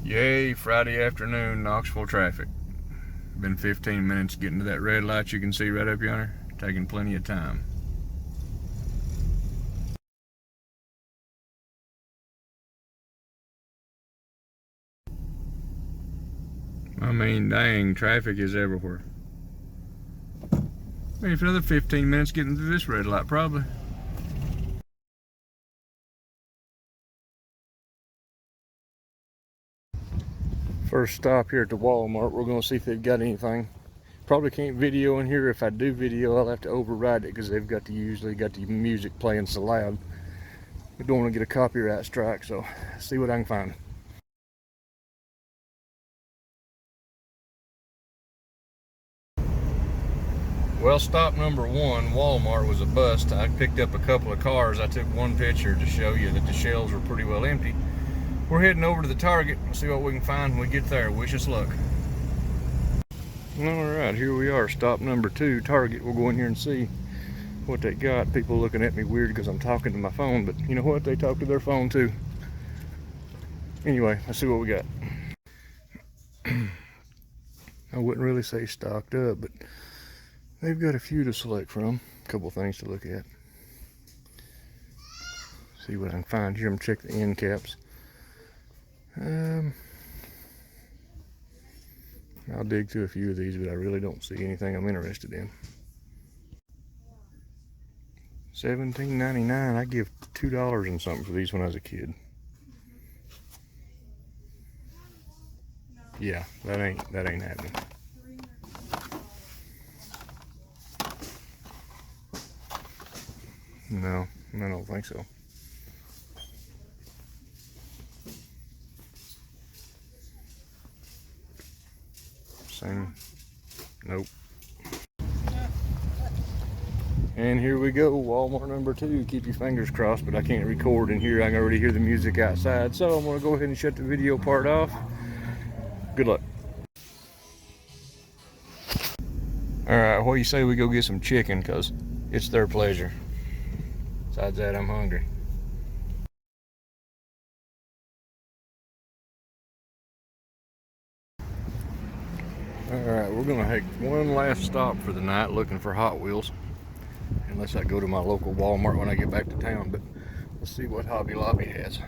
Yay, Friday afternoon, Knoxville traffic. Been 15 minutes getting to that red light you can see right up yonder. Taking plenty of time. I mean, dang, traffic is everywhere. Maybe for another 15 minutes getting through this red light, probably. First stop here at the Walmart. We're gonna see if they've got anything. Probably can't video in here. If I do video, I'll have to override it because they've got usually got the music playing so loud. We don't want to get a copyright strike, so see what I can find. Well, stop number one, Walmart, was a bust. I picked up a couple of cars. I took one picture to show you that the shelves were pretty well empty. We're heading over to the Target. We'll see what we can find when we get there. Wish us luck. All right, here we are, stop number two, Target. We'll go in here and see what they got. People looking at me weird because I'm talking to my phone, but you know what? They talk to their phone too. Anyway, let's see what we got. I wouldn't really say stocked up, but they've got a few to select from. A couple things to look at. See what I can find here. I'm gonna check the end caps. I'll dig through a few of these, but I really don't see anything I'm interested in. $17.99. I give $2 and something for these when I was a kid. Yeah, that ain't happening. No, I don't think so. Same. Nope. And here we go, Walmart number two. Keep your fingers crossed, but I can't record in here. I can already hear the music outside, so I'm gonna go ahead and shut the video part off. Good luck. All right, what do you say we go get some chicken, because it's their pleasure. Besides that, I'm hungry. All right, we're gonna take one last stop for the night looking for Hot Wheels. Unless I go to my local Walmart when I get back to town, but let's see what Hobby Lobby has.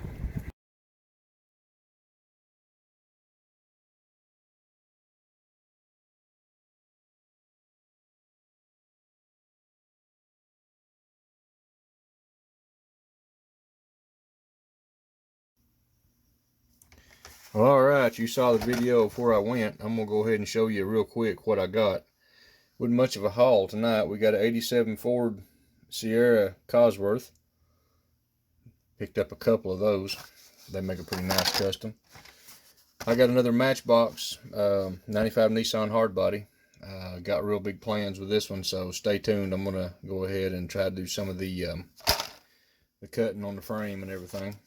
All right, you saw the video before I went. I'm gonna go ahead and show you real quick what I got. Wasn't much of a haul tonight. We got an 87 Ford Sierra Cosworth. Picked up a couple of those. They make a pretty nice custom. I got another Matchbox 95 Nissan hardbody. Got real big plans with this one, so stay tuned. I'm gonna go ahead and try to do some of the cutting on the frame and everything.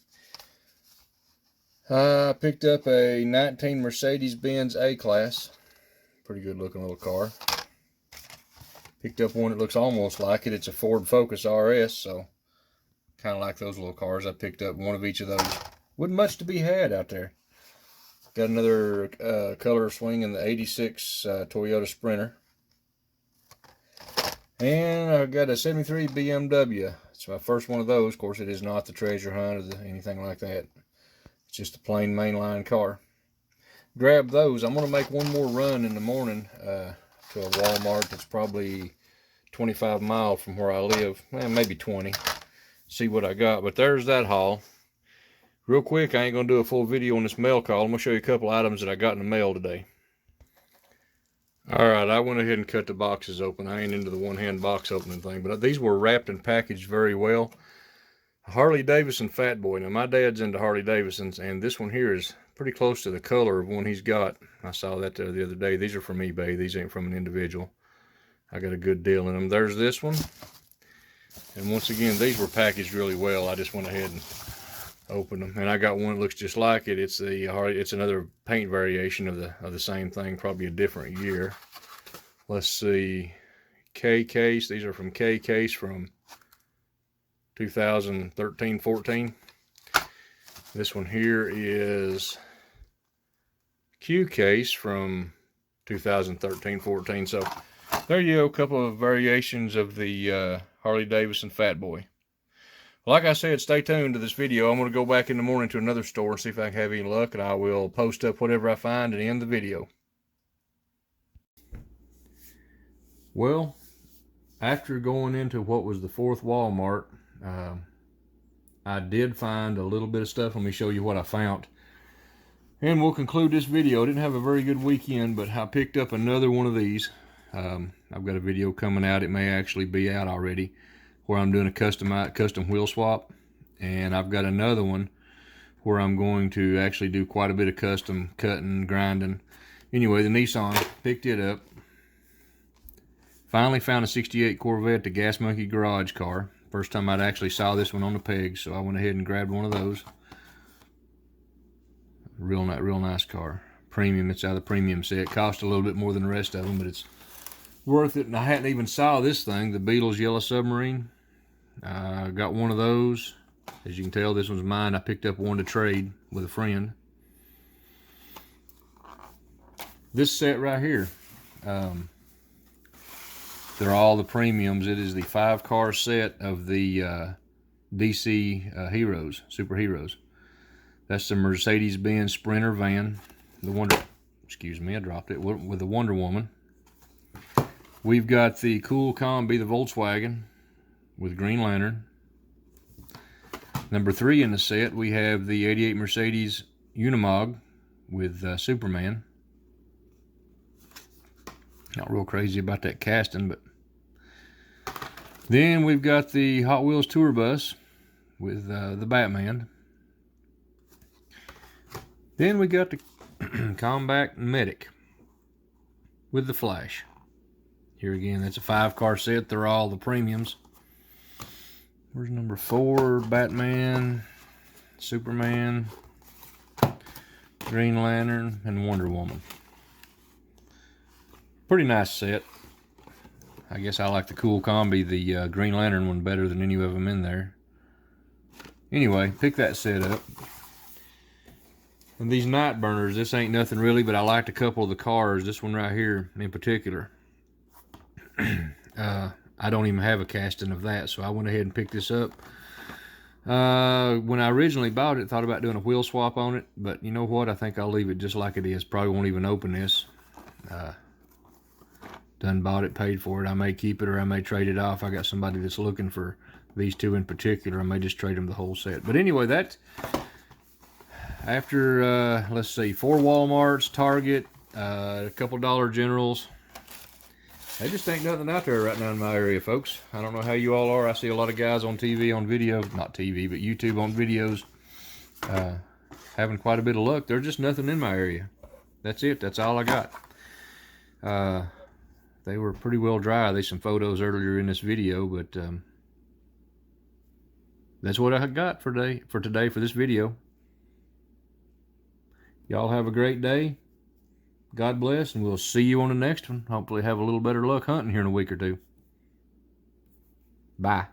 I picked up a 19 Mercedes-Benz A-Class. Pretty good looking little car. Picked up one that looks almost like it. It's a Ford Focus RS, so kind of like those little cars. I picked up one of each of those. Wasn't much to be had out there. Got another color swing in the 86 Toyota Sprinter. And I got a 73 BMW. It's my first one of those. Of course, it is not the treasure hunt or anything like that. It's just a plain mainline car. Grab those. I'm going to make one more run in the morning to a Walmart that's probably 25 miles from where I live. Well, maybe 20. See what I got. But there's that haul. Real quick, I ain't going to do a full video on this mail call. I'm going to show you a couple items that I got in the mail today. Alright, I went ahead and cut the boxes open. I ain't into the one-hand box opening thing, but these were wrapped and packaged very well. Harley Davidson Fat Boy. Now, my dad's into Harley Davidsons, and this one here is pretty close to the color of one he's got. I saw that the other day. These are from eBay. These ain't from an individual. I got a good deal in them. There's this one. And once again, these were packaged really well. I just went ahead and opened them. And I got one that looks just like it. It's the Harley. It's another paint variation of the same thing, probably a different year. Let's see. K-Case. These are from K-Case from 2013-14. This one here is Q case from 2013-14. So there you go, a couple of variations of the Harley Davidson Fat Boy. Like I said, stay tuned to this video. I'm going to go back in the morning to another store and see if I can have any luck, and I will post up whatever I find and end the video. Well, after going into what was the fourth Walmart, I did find a little bit of stuff. Let me show you what I found. And we'll conclude this video. I didn't have a very good weekend, but I picked up another one of these. I've got a video coming out. It may actually be out already, where I'm doing a custom wheel swap. And I've got another one where I'm going to actually do quite a bit of custom cutting, grinding. Anyway, the Nissan, picked it up. Finally found a 68 Corvette, the Gas Monkey garage car. First time I'd actually saw this one on the pegs, so I went ahead and grabbed one of those. Real nice car. Premium, it's out of the premium set. Cost a little bit more than the rest of them, but it's worth it. And I hadn't even saw this thing, the Beatles Yellow Submarine. Got one of those. As you can tell, this one's mine. I picked up one to trade with a friend. This set right here, they're all the premiums. It is the 5-car set of the DC Heroes, Superheroes. That's the Mercedes-Benz Sprinter van. Excuse me, I dropped it, with the Wonder Woman. We've got the Cool Combi, the Volkswagen, with Green Lantern. Number 3 in the set, we have the 88 Mercedes Unimog with Superman. Not real crazy about that casting, but then we've got the Hot Wheels Tour Bus with the Batman. Then we got the Combat Medic with the Flash. Here again, that's a 5-car set. They're all the premiums. Where's number 4? Batman, Superman, Green Lantern, and Wonder Woman. Pretty nice set. I guess I like the Cool Combi, the Green Lantern one, better than any of them in there. Anyway, pick that set up. And these night burners, this ain't nothing really, but I liked a couple of the cars. This one right here in particular. I don't even have a casting of that, so I went ahead and picked this up. When I originally bought it, thought about doing a wheel swap on it, but you know what? I think I'll leave it just like it is. Probably won't even open this. Done bought it, paid for it. I may keep it or I may trade it off. I got somebody that's looking for these two in particular. I may just trade them the whole set. But anyway, that's after, let's see, 4 Walmarts, Target, a couple Dollar Generals. There just ain't nothing out there right now in my area, folks. I don't know how you all are. I see a lot of guys on TV, on video, not TV, but YouTube on videos, having quite a bit of luck. There's just nothing in my area. That's it. That's all I got. They were pretty well dry. There's some photos earlier in this video, but that's what I got for today for this video. Y'all have a great day. God bless, and we'll see you on the next one. Hopefully have a little better luck hunting here in a week or two. Bye.